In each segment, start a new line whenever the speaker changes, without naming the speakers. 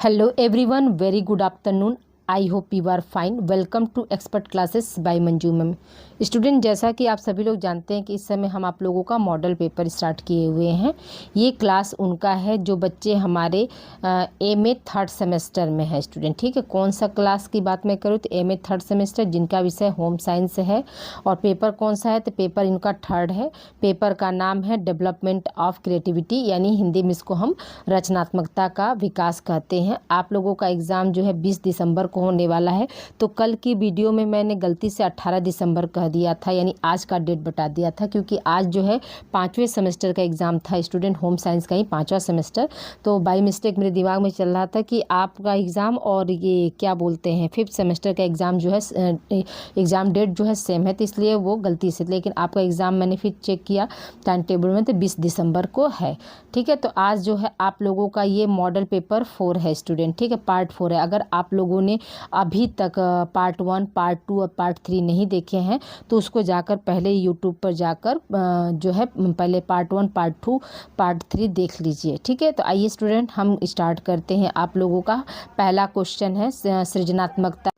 Hello everyone, very good afternoon. I hope you are fine. Welcome to expert classes by Manju ma'am. Student, जैसा कि आप सभी लोग जानते हैं कि इस समय हम आप लोगों का मॉडल पेपर स्टार्ट किए हुए हैं. ये क्लास उनका है जो बच्चे हमारे एमए थर्ड सेमेस्टर में है स्टूडेंट. ठीक है, कौन सा क्लास की बात मैं करूँ तो एमए थर्ड सेमेस्टर, जिनका विषय होम साइंस है. और पेपर कौन सा है तो पेपर इनका थर्ड है. पेपर का नाम है डेवलपमेंट ऑफ क्रिएटिविटी, यानी हिंदी में इसको हम रचनात्मकता का विकास कहते हैं. आप लोगों का एग्ज़ाम जो है 20 दिसंबर को होने वाला है. तो कल की वीडियो में मैंने गलती से 18 दिसंबर कह दिया था, यानी आज का डेट बता दिया था, क्योंकि आज जो है 5वें सेमेस्टर का एग्ज़ाम था स्टूडेंट. होम साइंस का ही 5वां सेमेस्टर. तो बाय मिस्टेक मेरे दिमाग में चल रहा था कि आपका एग्ज़ाम और ये क्या बोलते हैं 5th सेमेस्टर का एग्ज़ाम जो है एग्ज़ाम डेट जो है सेम है, तो इसलिए वो गलती से. लेकिन आपका एग्ज़ाम मैंने फिर चेक किया टाइम टेबल में तो 20 दिसंबर को है. ठीक है, तो आज जो है आप लोगों का ये मॉडल पेपर 4 है स्टूडेंट. ठीक है, पार्ट 4 है. अगर आप लोगों ने अभी तक पार्ट 1, पार्ट 2 और पार्ट 3 नहीं देखे हैं तो उसको जाकर पहले यूट्यूब पर जाकर जो है पहले पार्ट 1, पार्ट 2, पार्ट 3 देख लीजिए. ठीक है, तो आइए स्टूडेंट हम स्टार्ट करते हैं. आप लोगों का पहला क्वेश्चन है सृजनात्मकता.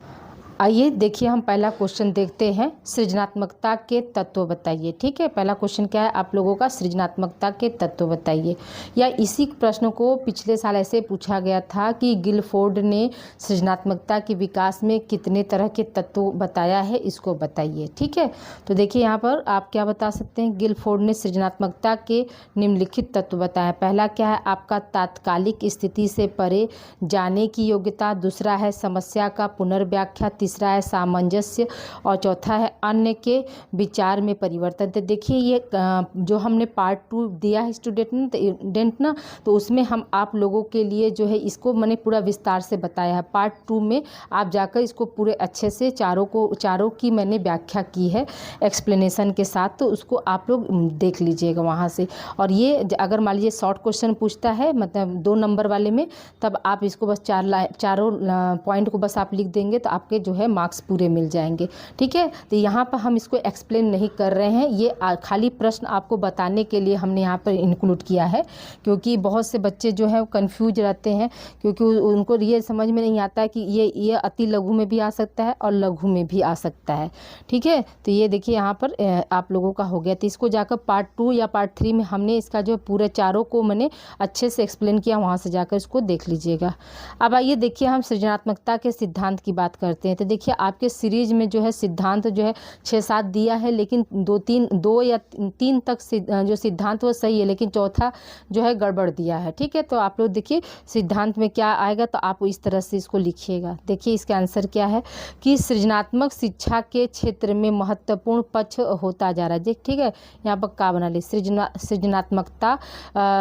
आइए देखिए, हम पहला क्वेश्चन देखते हैं. सृजनात्मकता के तत्व बताइए. ठीक है, पहला क्वेश्चन क्या है आप लोगों का, सृजनात्मकता के तत्व बताइए. या इसी प्रश्न को पिछले साल ऐसे पूछा गया था कि गिलफोर्ड ने सृजनात्मकता के विकास में कितने तरह के तत्व बताया है, इसको बताइए. ठीक है, तो देखिए यहाँ पर आप क्या बता सकते हैं. गिलफोर्ड ने सृजनात्मकता के निम्नलिखित तत्व बताया. पहला क्या है आपका, तात्कालिक स्थिति से परे जाने की योग्यता. दूसरा है समस्या का पुनर्व्याख्या. तीसरा है सामंजस्य. और चौथा है अन्य के विचार में परिवर्तन. तो देखिए ये जो हमने पार्ट 2 दिया है स्टूडेंट ना, तो उसमें हम आप लोगों के लिए जो है इसको मैंने पूरा विस्तार से बताया है. पार्ट 2 में आप जाकर इसको पूरे अच्छे से चारों की मैंने व्याख्या की है एक्सप्लेनेशन के साथ, तो उसको आप लोग देख लीजिएगा वहाँ से. और ये अगर मान लीजिए शॉर्ट क्वेश्चन पूछता है मतलब 2 नंबर वाले में, तब आप इसको बस चारों पॉइंट को बस आप लिख देंगे तो आपके जो है मार्क्स पूरे मिल जाएंगे. ठीक है, तो यहाँ पर हम इसको एक्सप्लेन नहीं कर रहे हैं, ये खाली प्रश्न आपको बताने के लिए हमने यहाँ पर इंक्लूड किया है, क्योंकि बहुत से बच्चे जो है कंफ्यूज रहते हैं, क्योंकि उनको ये समझ में नहीं आता है कि ये अति लघु में भी आ सकता है और लघु में भी आ सकता है. ठीक है, तो ये देखिए यहाँ पर आप लोगों का हो गया. तो इसको जाकर पार्ट 2 या पार्ट 3 में हमने इसका जो पूरे चारों को मैंने अच्छे से एक्सप्लेन किया, वहाँ से जाकर इसको देख लीजिएगा. अब आइए देखिए हम सृजनात्मकता के सिद्धांत की बात करते हैं. तो देखिए आपके सीरीज में जो है सिद्धांत जो है 6-7 दिया है, लेकिन 2 या 3 तक जो सिद्धांत वो सही है, लेकिन चौथा जो है गड़बड़ दिया है. ठीक है, तो आप लोग देखिए सिद्धांत में क्या आएगा तो आप इस तरह से इसको लिखिएगा. देखिए इसका आंसर क्या है कि सृजनात्मक शिक्षा के क्षेत्र में महत्वपूर्ण पक्ष होता जा रहा है. ठीक है, यहाँ पर क्या बना ली, सृजनात्मकता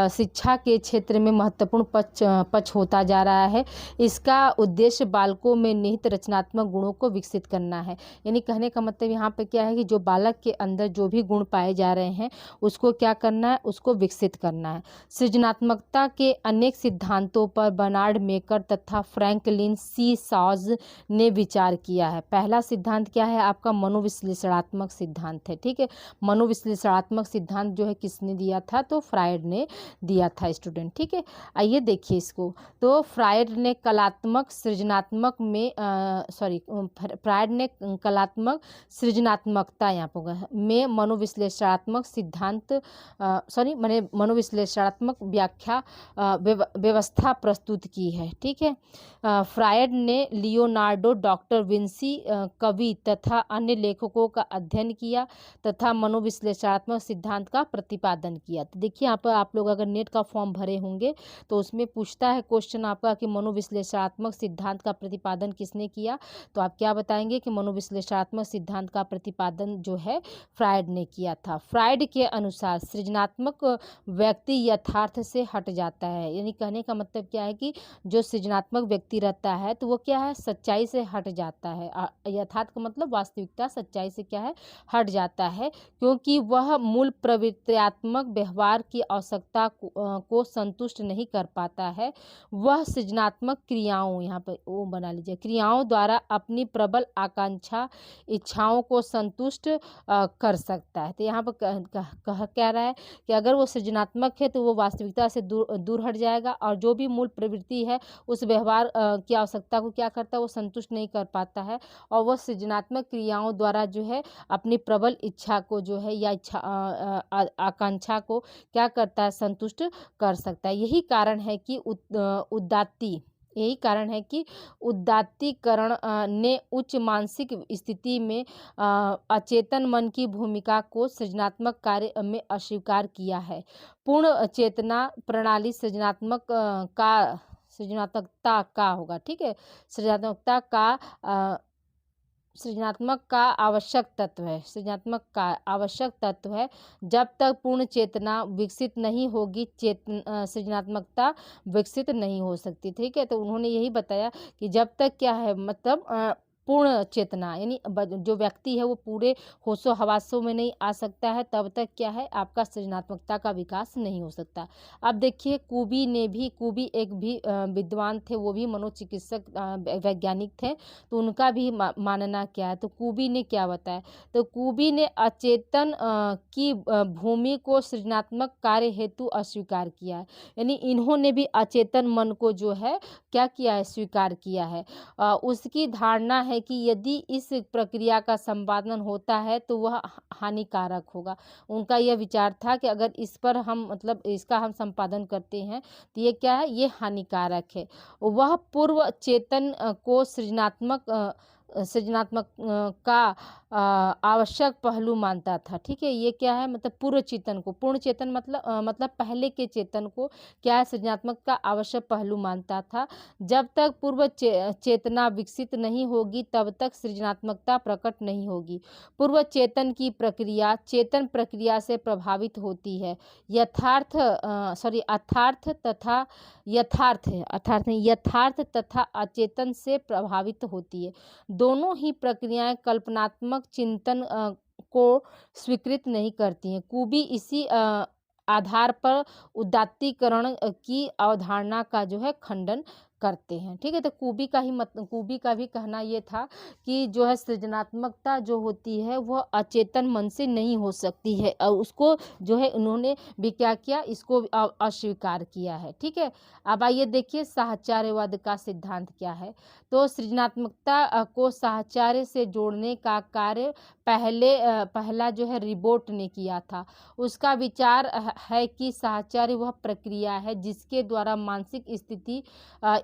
शिक्षा के क्षेत्र में महत्वपूर्ण पक्ष होता जा रहा है. इसका उद्देश्य बालकों में निहित रचनात्मक गुणों को विकसित करना है. यानी कहने का मतलब यहाँ पे क्या है कि जो बालक के अंदर जो भी गुण पाए जा रहे हैं उसको क्या करना है, उसको विकसित करना है. सृजनात्मकता के अनेक सिद्धांतों पर बर्नार्ड मेकर तथा फ्रैंकलिन सी सॉज ने विचार किया है. पहला सिद्धांत क्या है आपका, मनोविश्लेषणात्मक सिद्धांत है. ठीक है, मनोविश्लेषणात्मक सिद्धांत जो है किसने दिया था तो फ्रायड ने दिया था स्टूडेंट. ठीक है, आइए देखिए इसको. तो फ्रायड ने कलात्मक सृजनात्मक में फ्रायड ने कलात्मक सृजनात्मकता यहाँ पर में मनोविश्लेषणात्मक सिद्धांत मैंने मनोविश्लेषणात्मक व्याख्या व्यवस्था प्रस्तुत की है. ठीक है, फ्रायड ने लियोनार्डो, डॉक्टर विंसी, कवि तथा अन्य लेखकों का अध्ययन किया तथा मनोविश्लेषणात्मक सिद्धांत का प्रतिपादन किया. तो देखिए यहाँ पर आप लोग अगर नेट का फॉर्म भरे होंगे तो उसमें पूछता है क्वेश्चन आपका कि मनोविश्लेषणात्मक सिद्धांत का प्रतिपादन किसने किया, तो आप क्या बताएंगे कि मनोविश्लेषणात्मक सिद्धांत का प्रतिपादन जो है फ्रायड ने किया था. फ्रायड के अनुसार सृजनात्मक व्यक्ति यथार्थ से हट जाता है. यानी कहने का मतलब क्या है कि जो सृजनात्मक व्यक्ति रहता है तो वो क्या है, सच्चाई से हट जाता है. यथार्थ का मतलब वास्तविकता, सच्चाई से क्या है, हट जाता है, क्योंकि वह मूल प्रवृत्त्यात्मक व्यवहार की आवश्यकता को संतुष्ट नहीं कर पाता है. वह सृजनात्मक क्रियाओं, यहाँ पर वो बना लीजिए, क्रियाओं द्वारा अपनी प्रबल आकांक्षा इच्छाओं को संतुष्ट कर सकता है। तो यहाँ पर कह रहा है कि अगर वो सृजनात्मक है तो वो वास्तविकता से दूर हट जाएगा और जो भी मूल प्रवृत्ति है उस व्यवहार की आवश्यकता को क्या करता है, वो संतुष्ट नहीं कर पाता है और वह सृजनात्मक क्रियाओं द्वारा जो है अपनी प्रबल इच्छा को जो है या आकांक्षा को क्या करता है, संतुष्ट कर सकता है। यही कारण है कि उदात्तीकरण ने उच्च मानसिक स्थिति में अचेतन मन की भूमिका को सृजनात्मक कार्य में अस्वीकार किया है। पूर्ण चेतना प्रणाली सृजनात्मकता का होगा, ठीक है, सृजनात्मक का आवश्यक तत्व है। जब तक पूर्ण चेतना विकसित नहीं होगी सृजनात्मकता विकसित नहीं हो सकती, ठीक है। तो उन्होंने यही बताया कि जब तक क्या है, मतलब पूर्ण चेतना यानी जो व्यक्ति है वो पूरे होशो हवासों में नहीं आ सकता है, तब तक क्या है, आपका सृजनात्मकता का विकास नहीं हो सकता। अब देखिए कूबी एक भी विद्वान थे, वो भी मनोचिकित्सक वैज्ञानिक थे। तो उनका भी मानना क्या है, तो कूबी ने क्या बताया, तो कूबी ने अचेतन की भूमि को सृजनात्मक कार्य हेतु अस्वीकार किया है। यानी इन्होंने भी अचेतन मन को जो है क्या किया है, स्वीकार किया है। उसकी धारणा है कि यदि इस प्रक्रिया का संपादन होता है तो वह हानिकारक होगा। उनका यह विचार था कि अगर इस पर हम मतलब इसका हम संपादन करते हैं तो ये क्या है, ये हानिकारक है। वह पूर्व चेतन को सृजनात्मक का आवश्यक पहलू मानता था, ठीक है। ये क्या है, मतलब पूर्व चेतन को, पूर्ण चेतन मतलब पहले के चेतन को क्या है, सृजनात्मक का आवश्यक पहलू मानता था। जब तक पूर्व चेतना विकसित नहीं होगी तब तक सृजनात्मकता प्रकट नहीं होगी। पूर्व चेतन की प्रक्रिया चेतन प्रक्रिया से प्रभावित होती है। यथार्थ तथा अचेतन से प्रभावित होती है। दोनों ही प्रक्रियाएं कल्पनात्मक चिंतन को स्वीकृत नहीं करती हैं। कूबी इसी आधार पर उदात्तीकरण की अवधारणा का जो है खंडन करते हैं, ठीक है। तो कूबी का भी कहना ये था कि जो है सृजनात्मकता जो होती है वह अचेतन मन से नहीं हो सकती है और उसको जो है उन्होंने भी क्या किया, इसको अस्वीकार किया है, ठीक है। अब आइए देखिए साहचर्यवाद का सिद्धांत क्या है। तो सृजनात्मकता को साहचर्य से जोड़ने का कार्य पहला जो है रिबोट ने किया था। उसका विचार है कि साहचर्य वह प्रक्रिया है जिसके द्वारा मानसिक स्थिति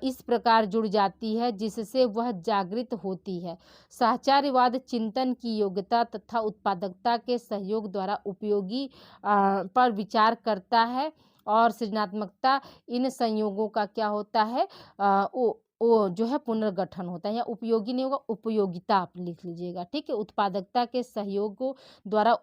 इस प्रकार जुड़ जाती है जिससे वह जागृत होती है। साहचर्यवाद चिंतन की योग्यता तथा उत्पादकता के सहयोग द्वारा उपयोगी पर विचार करता है और सृजनात्मकता इन संयोगों का क्या होता है, वो जो है पुनर्गठन होता है, या उपयोगी नहीं होगा, उपयोगिता आप लिख लीजिएगा, ठीक है। उत्पादकता के सहयोगों द्वारा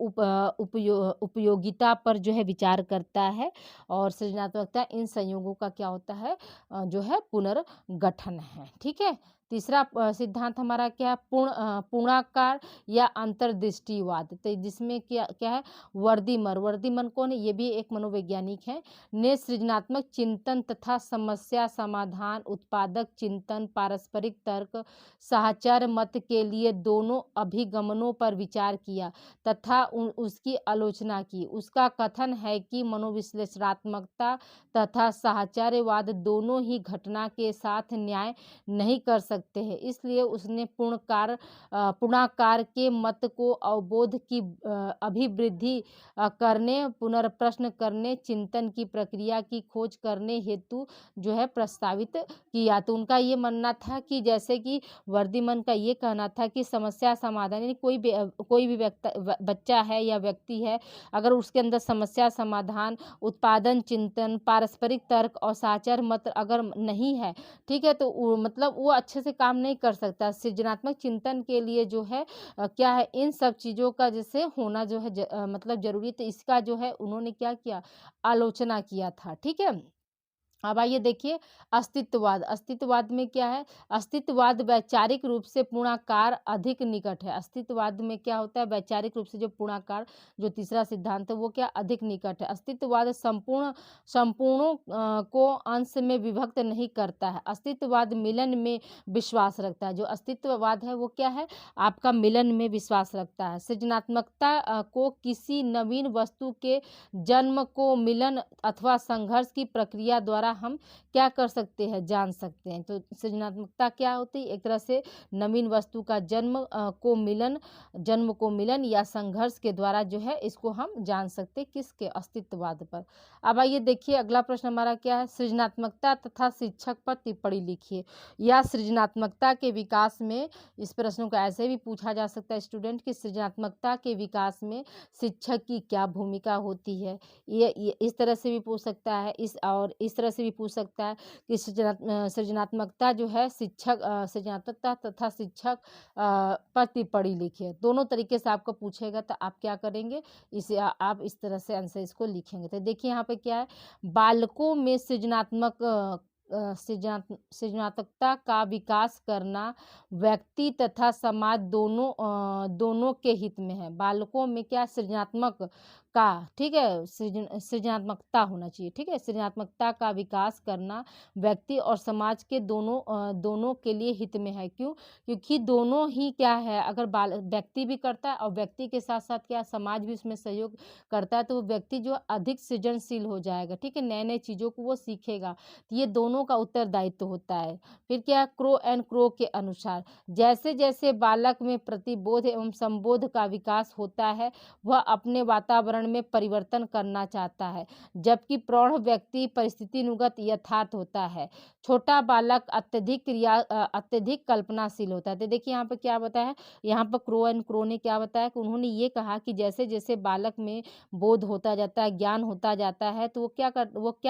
उपयोगिता पर जो है विचार करता है और सृजनात्मकता इन संयोगों का क्या होता है, जो है पुनर्गठन है, ठीक है। तीसरा सिद्धांत हमारा क्या है, पूर्णाकार या अंतर्दृष्टिवाद। तो जिसमें क्या है, वर्दीमन कौन है, ये भी एक मनोवैज्ञानिक है, ने सृजनात्मक चिंतन तथा समस्या समाधान, उत्पादक चिंतन, पारस्परिक तर्क, साहचर्य मत के लिए दोनों अभिगमनों पर विचार किया तथा उसकी आलोचना की। उसका कथन है कि मनोविश्लेषणात्मकता तथा साहचर्यवाद दोनों ही घटना के साथ न्याय नहीं कर सकते हैं, इसलिए उसने पूर्णाकार के मत को अवबोध की अभिवृद्धि करने, पुनर्प्रश्न करने, चिंतन की प्रक्रिया की खोज करने हेतु जो है प्रस्तावित किया। तो उनका ये मानना था कि जैसे कि वर्दीमन का ये कहना था कि समस्या समाधान, यानी कोई भी बच्चा है या व्यक्ति है, अगर उसके अंदर समस्या समाधान, उत्पादन चिंतन, पारस्परिक तर्क और साहचर्य मत अगर नहीं है, ठीक है, तो मतलब वो अच्छे से काम नहीं कर सकता। सृजनात्मक चिंतन के लिए जो है क्या है, इन सब चीज़ों का जैसे होना जो है मतलब जरूरी। तो इसका जो है उन्होंने क्या किया, आलोचना किया था, ठीक है। अब आइए देखिए अस्तित्ववाद। अस्तित्ववाद में क्या है? अस्तित्ववाद वैचारिक रूप से पूर्णाकार अधिक निकट है। अस्तित्ववाद में क्या होता है? वैचारिक रूप से जो पूर्णाकार जो तीसरा सिद्धांत है वो क्या अधिक निकट है। अस्तित्ववाद संपूर्णों को अंश में विभक्त नहीं करता है। अस्तित्ववाद मिलन में विश्वास रखता है। जो अस्तित्ववाद है वो क्या है? आपका मिलन में विश्वास रखता है। सृजनात्मकता को किसी नवीन वस्तु के जन्म को मिलन अथवा संघर्ष की प्रक्रिया द्वारा हम क्या कर सकते हैं? जान सकते हैं। तो सृजनात्मकता क्या होती है? एक तरह से नवीन वस्तु का जन्म को मिलन या संघर्ष के द्वारा जो है इसको हम जान सकते हैं। किसके? अस्तित्ववाद पर। अब आइए देखिए अगला प्रश्न हमारा क्या है? सृजनात्मकता तथा शिक्षक पर टिप्पणी लिखिए। या सृजनात्मकता के विकास में, इस प्रश्न को ऐसे भी पूछा जा सकता है स्टूडेंट कि सृजनात्मकता के विकास में शिक्षक की क्या भूमिका होती है। ये इस तरह से भी पूछ सकता है, इस तरह से भी पूछ सकता है कि सृजनात्मकता जो है सृजनात्मकता तथा शिक्षक पर टिप्पणी लिखिए। दोनों तरीके से आपको पूछेगा तो आप क्या करेंगे? इसे आप इस तरह से आंसर इसको लिखेंगे। तो देखिए यहाँ पे क्या है? बालकों में सृजनात्मकता का विकास करना व्यक्ति तथा समाज दोनों के हित में है। बालकों में क्या? सृजनात्मक का, ठीक है, सृजनात्मकता होना चाहिए, ठीक है। सृजनात्मकता का विकास करना व्यक्ति और समाज के दोनों के लिए हित में है। क्यों? क्योंकि दोनों ही क्या है, अगर व्यक्ति भी करता है और व्यक्ति के साथ साथ क्या समाज भी उसमें सहयोग करता है तो वो व्यक्ति जो अधिक सृजनशील हो जाएगा, ठीक है, नए नए चीज़ों को वो सीखेगा। तो ये दोनों का उत्तरदायित्व होता है। फिर क्या? क्रो एंड क्रो के अनुसार जैसे जैसे बालक में प्रतिबोध एवं संबोध का विकास होता है वह अपने वातावरण में परिवर्तन करना चाहता है, जबकि प्रौढ़ व्यक्ति परिस्थितिनुगत यथार्थ होता है। छोटा बालक अत्यधिक कल्पनाशील होता है। तो देखिए यहाँ पे क्या बताया है? यहाँ पर क्रो एंड क्रो ने क्या बताया कि उन्होंने ये कहा कि जैसे जैसे बालक में बोध होता जाता है, ज्ञान होता जाता है, तो वो क्या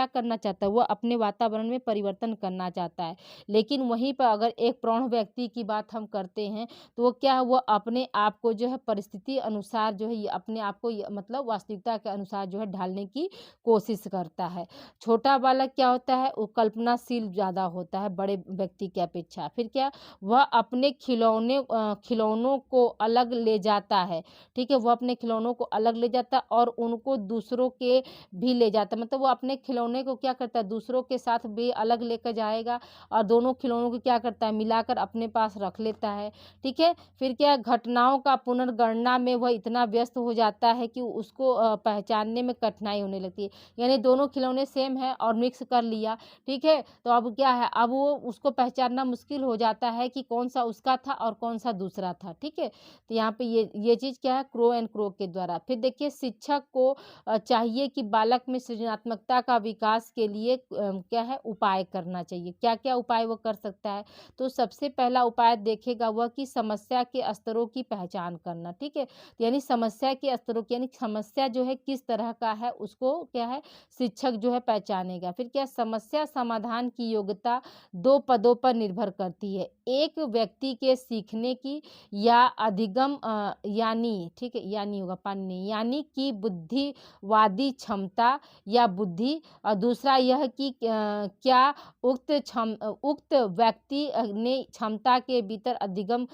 करना चाहता है? वो अपने वातावरण में परिवर्तन करना चाहता है। लेकिन वहीं पर अगर एक प्रौढ़ व्यक्ति की बात हम करते हैं तो वो क्या है? वो अपने आप को जो है परिस्थिति अनुसार जो है ये अपने आप को मतलब वास्तविकता के अनुसार जो है ढालने की कोशिश करता है। छोटा बालक क्या होता है? वो कल्पनाशील ज़्यादा होता है बड़े व्यक्ति की अपेक्षा। फिर क्या? वह अपने खिलौनों को अलग ले जाता है, ठीक है, वह अपने खिलौनों को अलग ले जाता है और उनको दूसरों के भी ले जाता है। मतलब वो अपने खिलौने को क्या करता है? दूसरों के साथ भी अलग लेकर जाएगा और दोनों खिलौनों को क्या करता है? मिलाकर अपने पास रख लेता है, ठीक है। फिर क्या? घटनाओं का पुनर्गणना में वह इतना व्यस्त हो जाता है कि उसको पहचानने में कठिनाई होने लगती है। यानी दोनों खिलौने सेम है और मिक्स कर लिया, ठीक है, तो अब क्या है? अब वो उसको पहचानना मुश्किल हो जाता है कि कौन सा उसका था और कौन सा दूसरा था, ठीक है। तो यहाँ पे ये चीज़ क्या है? क्रो एंड क्रो के द्वारा। फिर देखिए शिक्षक को चाहिए कि बालक में सृजनात्मकता का विकास के लिए क्या है? उपाय करना चाहिए। क्या क्या उपाय वो कर सकता है? तो सबसे पहला उपाय देखेगा वह कि समस्या के स्तरों की पहचान करना, ठीक है। यानी समस्या के स्तरों की, यानी समस्या जो है किस तरह का है उसको क्या है? शिक्षक जो है पहचानेगा। फिर क्या? समस्या समाधान की योग्यता 2 पदों पर निर्भर करती है। एक व्यक्ति के सीखने की या अधिगम यानी, ठीक है, यानी होगा पानी नहीं, यानी कि बुद्धिवादी क्षमता या बुद्धि, और दूसरा यह कि क्या उक्त व्यक्ति ने क्षमता के भीतर अधिगम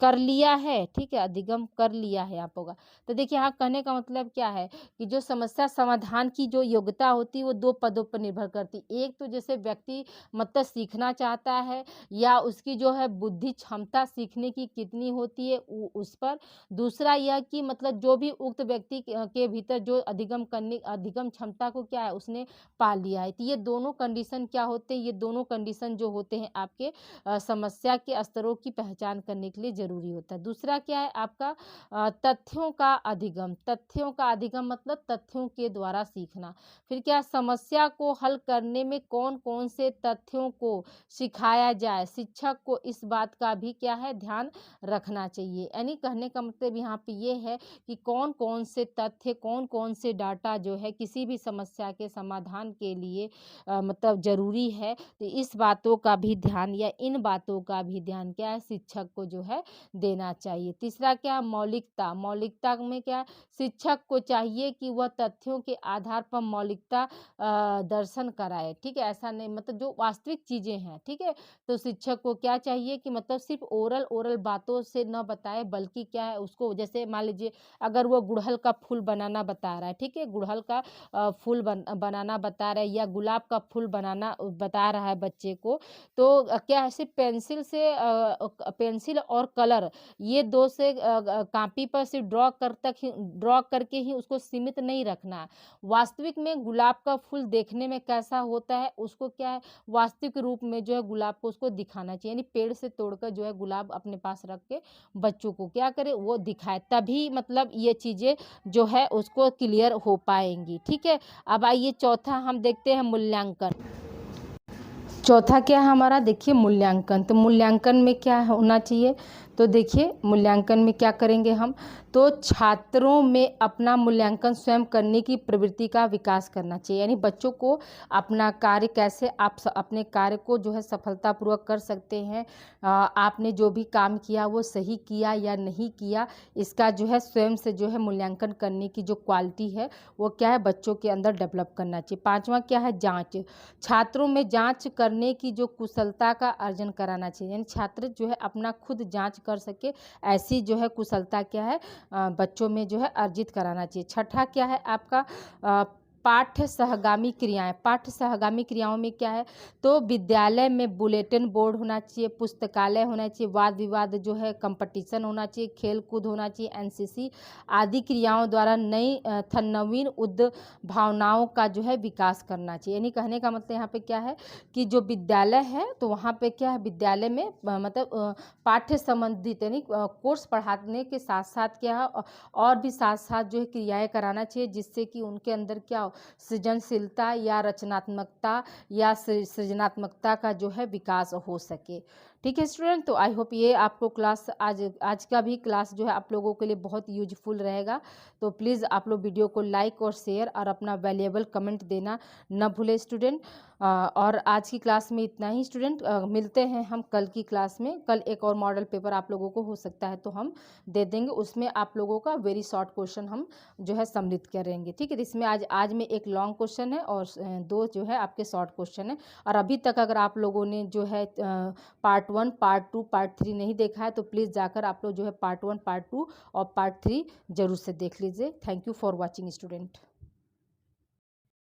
कर लिया है, ठीक है, अधिगम कर लिया है आप होगा। तो देखिए यहाँ कहने का मतलब क्या है कि जो समस्या समाधान की जो योग्यता होती है वो 2 पदों पर निर्भर करती है। एक तो जैसे व्यक्ति मतलब सीखना चाहता है या उसकी जो है बुद्धि क्षमता सीखने की कितनी होती है उस पर। दूसरा यह कि मतलब जो भी उक्त व्यक्ति के भीतर जो अधिगम क्षमता को क्या है उसने पा लिया है। तो ये दोनों कंडीशन क्या होते हैं? ये दोनों कंडीशन जो होते हैं आपके समस्या के स्तरों की पहचान करने के लिए ज़रूरी होता है। दूसरा क्या है आपका? तथ्यों का अधिगम। तथ्यों का अधिगम मतलब तथ्यों के द्वारा सीखना। फिर क्या? समस्या को हल करने में कौन-कौन से तथ्यों को सिखाया जाए, शिक्षक को इस बात का भी क्या है? ध्यान रखना चाहिए। यानी कहने का मतलब यहाँ पे ये है कि कौन-कौन से तथ्य, कौन-कौन से डाटा जो है किसी भी समस्या के समाधान के लिए मतलब ज़रूरी है। तो इस बातों का भी ध्यान या इन बातों का भी ध्यान क्या है? शिक्षक को जो है देना चाहिए। तीसरा क्या, मौलिकता। मौलिकता में क्या, शिक्षक को चाहिए कि वह तथ्यों के आधार पर मौलिकता दर्शन कराए, ठीक है। ऐसा नहीं, मतलब जो वास्तविक चीज़ें हैं, ठीक है, तो शिक्षक को क्या चाहिए कि मतलब सिर्फ ओरल ओरल बातों से न बताए, बल्कि क्या है उसको, जैसे मान लीजिए अगर वो गुड़हल का फूल बनाना बता रहा है, ठीक है, गुड़हल का फूल बनाना बता रहा है या गुलाब का फूल बनाना बता रहा है बच्चे को, तो क्या है, सिर्फ पेंसिल से पेंसिल और कलर, ये दो से कॉपी पर सिर्फ ड्रॉ करके ही उसको सीमित नहीं रखना है। वास्तविक में गुलाब का फूल देखने में कैसा होता है, उसको क्या है वास्तविक रूप में जो है गुलाब को उसको दिखाना चाहिए, यानी पेड़ से तोड़कर जो है गुलाब अपने पास रख के बच्चों को क्या करे, वो दिखाए, तभी मतलब ये चीज़ें जो है उसको क्लियर हो पाएंगी, ठीक है। अब आइए चौथा हम देखते हैं, मूल्यांकन। चौथा क्या है हमारा, देखिए मूल्यांकन। तो मूल्यांकन में क्या होना चाहिए, तो देखिए मूल्यांकन में क्या करेंगे हम, तो छात्रों में अपना मूल्यांकन स्वयं करने की प्रवृत्ति का विकास करना चाहिए, यानी बच्चों को अपना कार्य कैसे आप अपने कार्य को जो है सफलतापूर्वक कर सकते हैं, आपने जो भी काम किया वो सही किया या नहीं किया, इसका जो है स्वयं से जो है मूल्यांकन करने की जो क्वालिटी है वो क्या है बच्चों के अंदर डेवलप करना चाहिए। पांचवा क्या है, जांच। छात्रों में जांच करने की जो कुशलता का अर्जन कराना चाहिए, यानी छात्र जो है अपना खुद जांच कर सके, ऐसी जो है कुशलता क्या है बच्चों में जो है अर्जित कराना चाहिए। छठा क्या है आपका, पाठ्य सहगामी क्रियाएं। पाठ्य सहगामी क्रियाओं में क्या है, तो विद्यालय में बुलेटिन बोर्ड होना चाहिए, पुस्तकालय होना चाहिए, वाद विवाद जो है कंपटीशन होना चाहिए, खेल कूद होना चाहिए, एनसीसी आदि क्रियाओं द्वारा नई नवीन भावनाओं का जो है विकास करना चाहिए। यानी कहने का मतलब यहाँ पे क्या है कि जो विद्यालय है तो वहाँ पे क्या है, विद्यालय में मतलब पाठ्य संबंधित यानी कोर्स पढ़ाने के साथ साथ क्या है और भी साथ साथ जो है क्रियाएं कराना चाहिए, जिससे कि उनके अंदर क्या हो, सृजनशीलता या रचनात्मकता या सृजनात्मकता का जो है विकास हो सके। ठीक है स्टूडेंट, तो आई होप ये आपको क्लास आज का भी क्लास जो है आप लोगों के लिए बहुत यूजफुल रहेगा। तो प्लीज़ आप लोग वीडियो को लाइक और शेयर और अपना वैल्यूएबल कमेंट देना न भूले स्टूडेंट। और आज की क्लास में इतना ही स्टूडेंट, मिलते हैं हम कल की क्लास में। कल एक और मॉडल पेपर आप लोगों को हो सकता है तो हम दे देंगे, उसमें आप लोगों का वेरी शॉर्ट क्वेश्चन हम जो है सम्मिलित करेंगे। ठीक है, इसमें आज में एक लॉन्ग क्वेश्चन है और 2 जो है आपके शॉर्ट क्वेश्चन है। और अभी तक अगर आप लोगों ने जो है पार्ट 1, पार्ट 2, पार्ट 3 नहीं देखा है तो प्लीज़ जाकर आप लोग जो है पार्ट 1, पार्ट 2 और पार्ट 3 जरूर से देख लीजिए। Thank you for watching student.